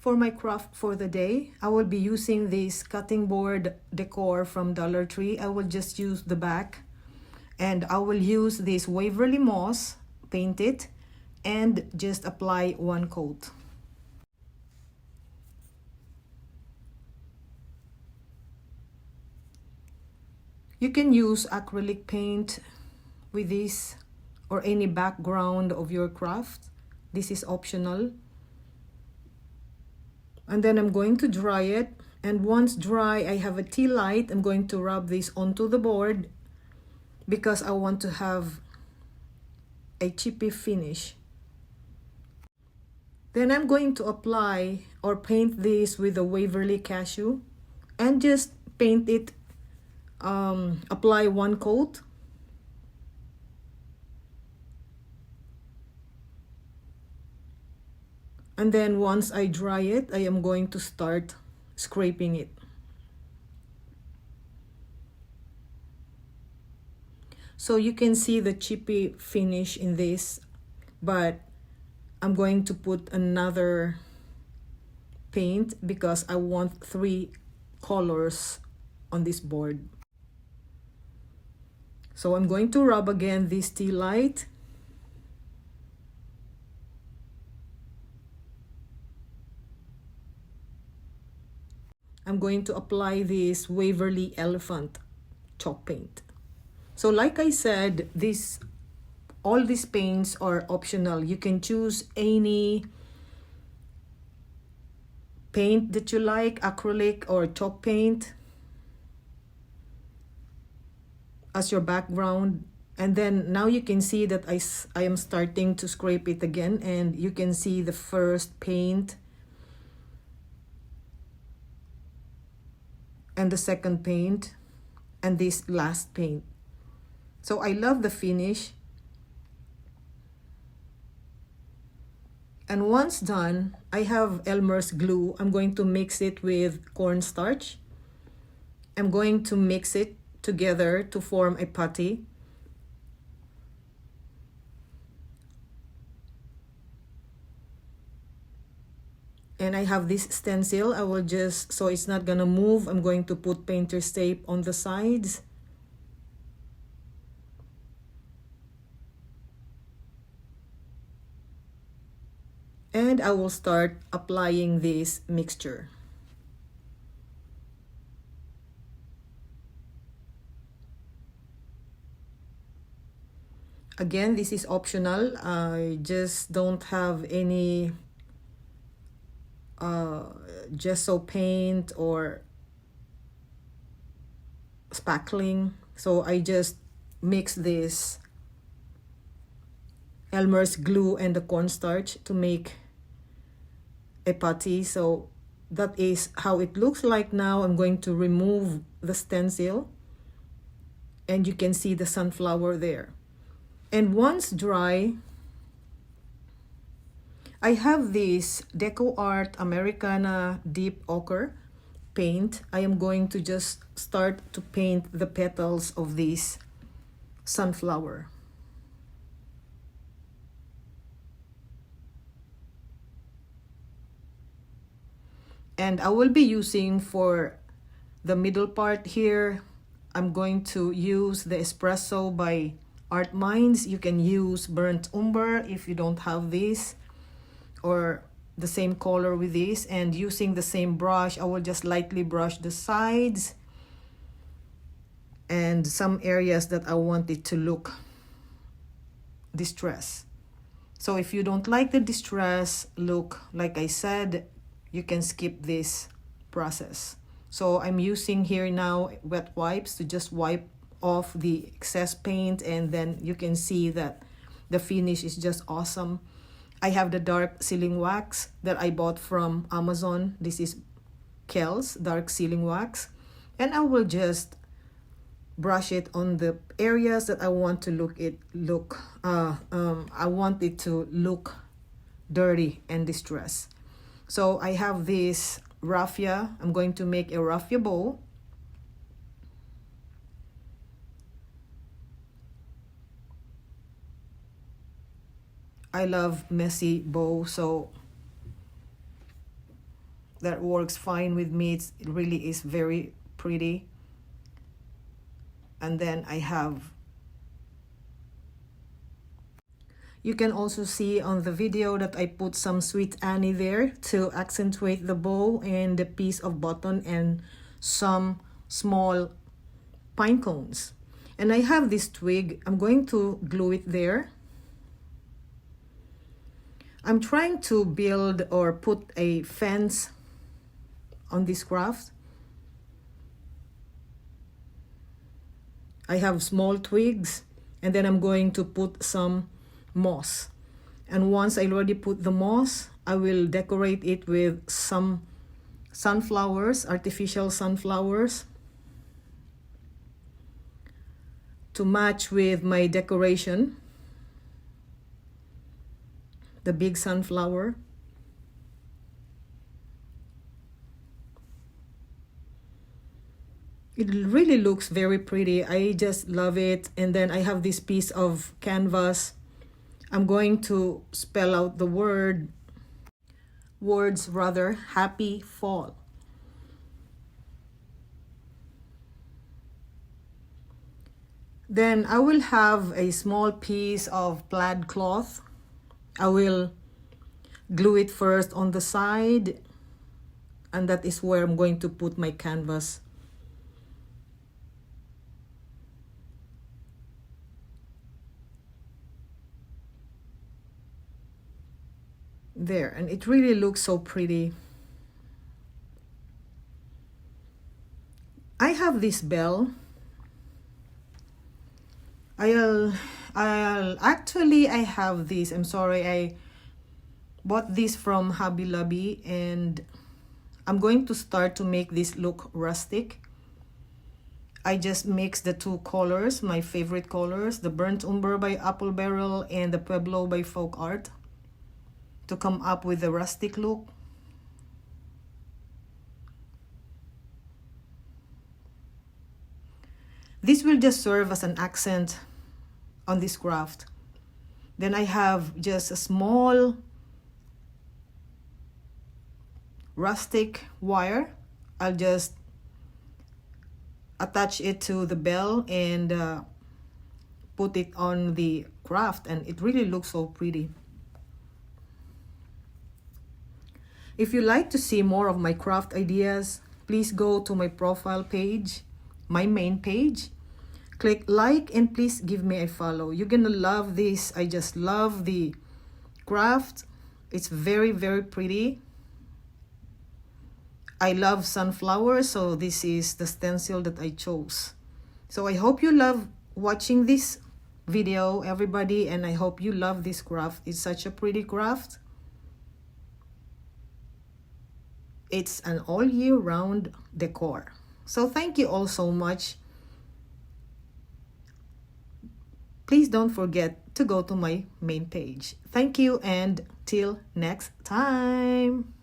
For my craft for the day, I will be using this cutting board decor from Dollar Tree. I will just use the back, and I will use this Waverly Moss, paint it, and just apply one coat. You can use acrylic paint with this or any background of your craft. This is optional. And then I'm going to dry it, and once dry, I have a tea light. I'm going to rub this onto the board because I want to have a chippy finish. Then I'm going to apply or paint this with the Waverly Cashew and just paint it, apply one coat. And then once I dry it, I am going to start scraping it. So you can see the chippy finish in this, but I'm going to put another paint because I want 3 colors on this board. So I'm going to rub again this tea light. I'm going to apply this Waverly Elephant chalk paint. So like I said, all these paints are optional. You can choose any paint that you like, acrylic or chalk paint, as your background. And then now you can see that I am starting to scrape it again, and you can see the first paint and the second paint and this last paint. So I love the finish. And once done, I have Elmer's glue. I'm going to mix it with cornstarch. I'm going to mix it together to form a putty. And I have this stencil. I will just, so it's not gonna move, I'm going to put painter's tape on the sides. And I will start applying this mixture. Again, this is optional. I just don't have any gesso paint or spackling, so I just mix this Elmer's glue and the cornstarch to make a putty. So that is how it looks like now. I'm going to remove the stencil, and you can see the sunflower there. And once dry, I have this Deco Art Americana Deep Ochre paint. I am going to just start to paint the petals of this sunflower. And I will be using, for the middle part here, I'm going to use the Espresso by Art Minds. You can use burnt umber if you don't have this, or the same color with this. And using the same brush, I will just lightly brush the sides and some areas that I want it to look distressed. So if you don't like the distress look, like I said, you can skip this process. So I'm using here now wet wipes to just wipe off the excess paint, and then you can see that the finish is just awesome. I have the dark sealing wax that I bought from Amazon. This is Kiehl's dark sealing wax, and I will just brush it on the areas that I want to I want it to look dirty and distressed. So I have this raffia. I'm going to make a raffia bow. I love messy bow, so that works fine with me. It really is very pretty. And then I have, you can also see on the video that I put some Sweet Annie there to accentuate the bow and the piece of button and some small pine cones. And I have this twig. I'm going to glue it there. I'm trying to build or put a fence on this craft. I have small twigs, and then I'm going to put some moss. And once I already put the moss, I will decorate it with some sunflowers, artificial sunflowers, to match with my decoration, the big sunflower. It really looks very pretty. I just love it. And then I have this piece of canvas. I'm going to spell out the words, happy fall. Then I will have a small piece of plaid cloth. I will glue it first on the side, and that is where I'm going to put my canvas. There, and it really looks so pretty. I have this bell. Actually, I have this. I'm sorry, I bought this from Hobby Lobby, and I'm going to start to make this look rustic. I just mixed the two colors, my favorite colors, the Burnt Umber by Apple Barrel and the Pueblo by Folk Art, to come up with the rustic look. This will just serve as an accent on this craft. Then I have just a small rustic wire. I'll just attach it to the bell and put it on the craft, and it really looks so pretty. If you like to see more of my craft ideas, please go to my profile page, my main page. Click like and please give me a follow. You're gonna love this. I just love the craft. It's very, very pretty. I love sunflowers, so this is the stencil that I chose. So I hope you love watching this video, everybody, and I hope you love this craft. It's such a pretty craft. It's an all year round decor. So thank you all so much. Please don't forget to go to my main page. Thank you, and till next time.